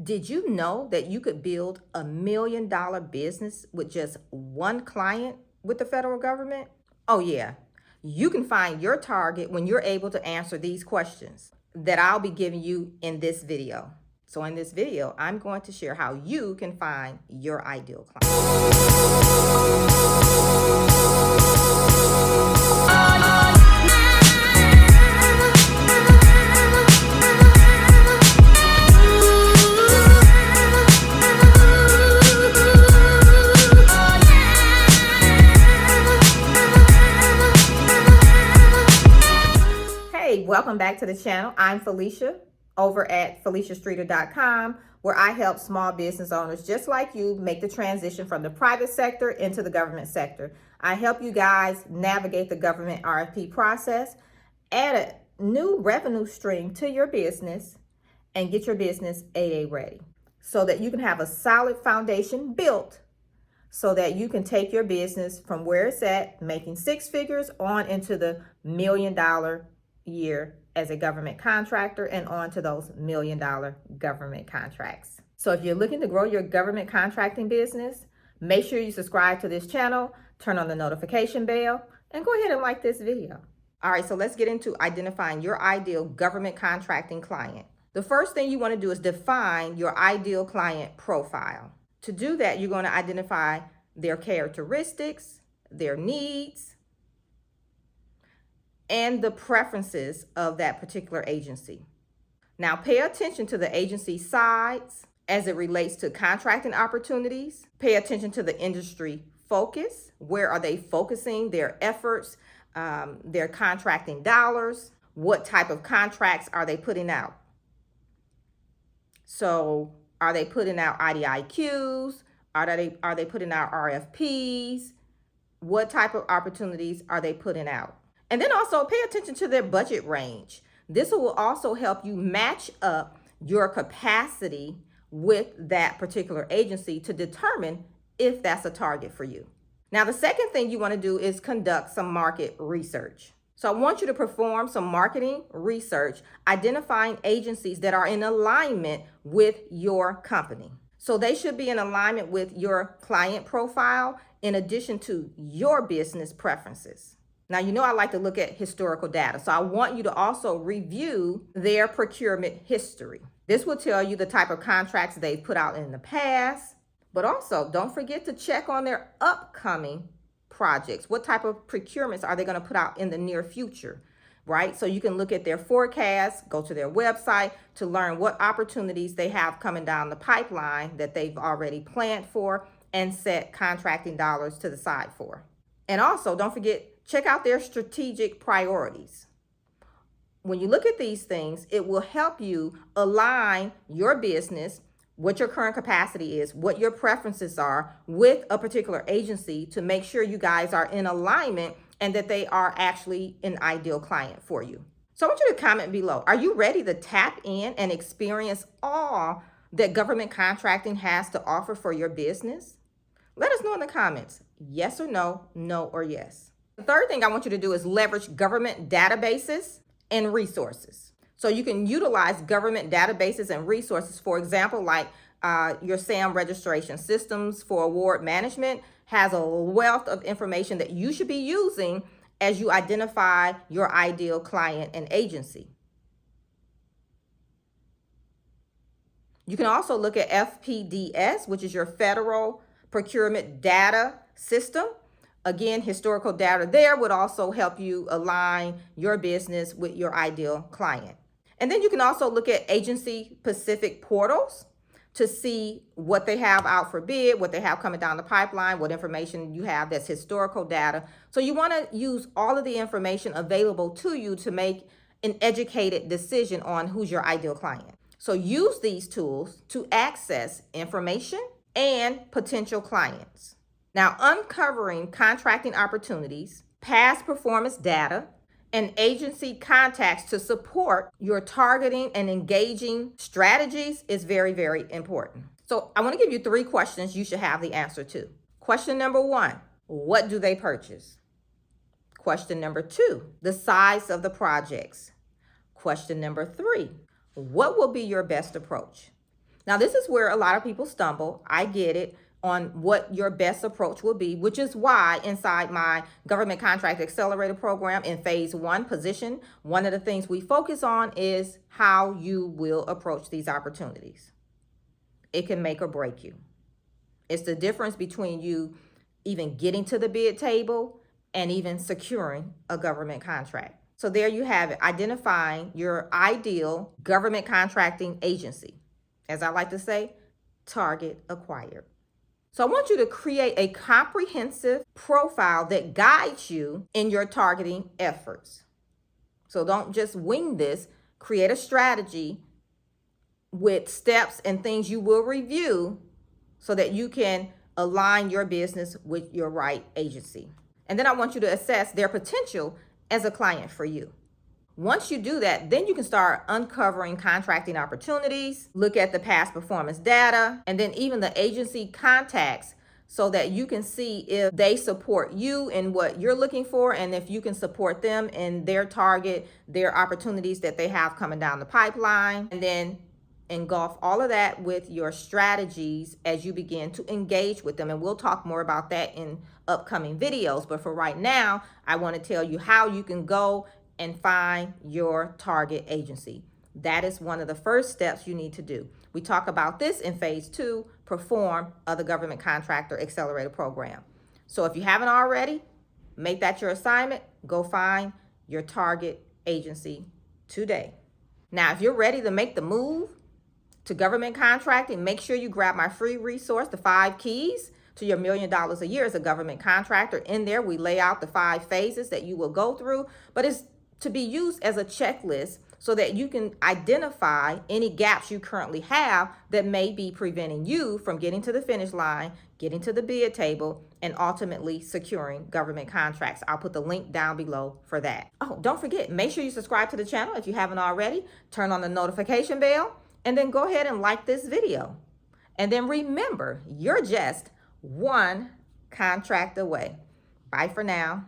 Did you know that you could build $1 million business with just one client with the federal government? Oh, yeah. You can find your target when you're able to answer these questions that I'll be giving you in this video. So in this video, I'm going to share how you can find your ideal client. Hey, welcome back to the channel. I'm Felicia over at FeliciaStreeter.com, where I help small business owners just like you make the transition from the private sector into the government sector. I help you guys navigate the government RFP process, add a new revenue stream to your business, and get your business AA ready so that you can have a solid foundation built so that you can take your business from where it's at, making six figures, on into the $1 million year as a government contractor and on to those $1 million government contracts. So if you're looking to grow your government contracting business, make sure you subscribe to this channel, turn on the notification bell, and go ahead and like this video. All right, so let's get into identifying your ideal government contracting client. The first thing you want to do is define your ideal client profile. To do that, you're going to identify their characteristics, their needs, and the preferences of that particular agency. Now, pay attention to the agency size as it relates to contracting opportunities. Pay attention to the industry focus. Where are they focusing their efforts, their contracting dollars? What type of contracts are they putting out? So, are they putting out IDIQs? Are they putting out RFPs? What type of opportunities are they putting out? And then also pay attention to their budget range. This will also help you match up your capacity with that particular agency to determine if that's a target for you. Now, the second thing you want to do is conduct some market research. So I want you to perform some marketing research, identifying agencies that are in alignment with your company. So they should be in alignment with your client profile in addition to your business preferences. Now, you know I like to look at historical data, so I want you to also review their procurement history. This will tell you the type of contracts they've put out in the past, but also don't forget to check on their upcoming projects. What type of procurements are they going to put out in the near future, right? So you can look at their forecast, go to their website to learn what opportunities they have coming down the pipeline that they've already planned for and set contracting dollars to the side for. And also, don't forget, check out their strategic priorities. When you look at these things, it will help you align your business, what your current capacity is, what your preferences are with a particular agency to make sure you guys are in alignment and that they are actually an ideal client for you. So I want you to comment below. Are you ready to tap in and experience all that government contracting has to offer for your business? Let us know in the comments, yes or no, no or yes. The third thing I want you to do is leverage government databases and resources. So you can utilize government databases and resources. For example, like your SAM registration systems for award management has a wealth of information that you should be using as you identify your ideal client and agency. You can also look at FPDS, which is your Federal Procurement Data System. Again, historical data there would also help you align your business with your ideal client. And then you can also look at agency specific portals to see what they have out for bid, what they have coming down the pipeline, what information you have that's historical data. So you want to use all of the information available to you to make an educated decision on who's your ideal client. So use these tools to access information and potential clients. Now, uncovering contracting opportunities, past performance data, and agency contacts to support your targeting and engaging strategies is very, very important. So I want to give you 3 questions you should have the answer to. Question number 1, what do they purchase? Question number 2, the size of the projects. Question number 3, what will be your best approach? Now, this is where a lot of people stumble. I get it, on what your best approach will be, which is why inside my government contract accelerator program in phase 1 position, one of the things we focus on is how you will approach these opportunities. It can make or break you. It's the difference between you even getting to the bid table and even securing a government contract. So there you have it, identifying your ideal government contracting agency. As I like to say, target acquired. So I want you to create a comprehensive profile that guides you in your targeting efforts. So don't just wing this. Create a strategy with steps and things you will review so that you can align your business with your right agency. And then I want you to assess their potential as a client for you. Once you do that, then you can start uncovering contracting opportunities, look at the past performance data, and then even the agency contacts so that you can see if they support you in what you're looking for and if you can support them in their target, their opportunities that they have coming down the pipeline. And then engulf all of that with your strategies as you begin to engage with them. And we'll talk more about that in upcoming videos. But for right now, I want to tell you how you can go and find your target agency. That is one of the first steps you need to do. We talk about this in phase 2, perform of the government contractor accelerator program. So if you haven't already, make that your assignment. Go find your target agency today. Now, if you're ready to make the move to government contracting, make sure you grab my free resource, The 5 Keys to Your $1 Million a Year as a government contractor. In there, we lay out the 5 phases that you will go through, but it's to be used as a checklist so that you can identify any gaps you currently have that may be preventing you from getting to the finish line, getting to the bid table, and ultimately securing government contracts. I'll put the link down below for that. Oh, don't forget, make sure you subscribe to the channel if you haven't already. Turn on the notification bell, and then go ahead and like this video. And then remember, you're just one contract away. Bye for now.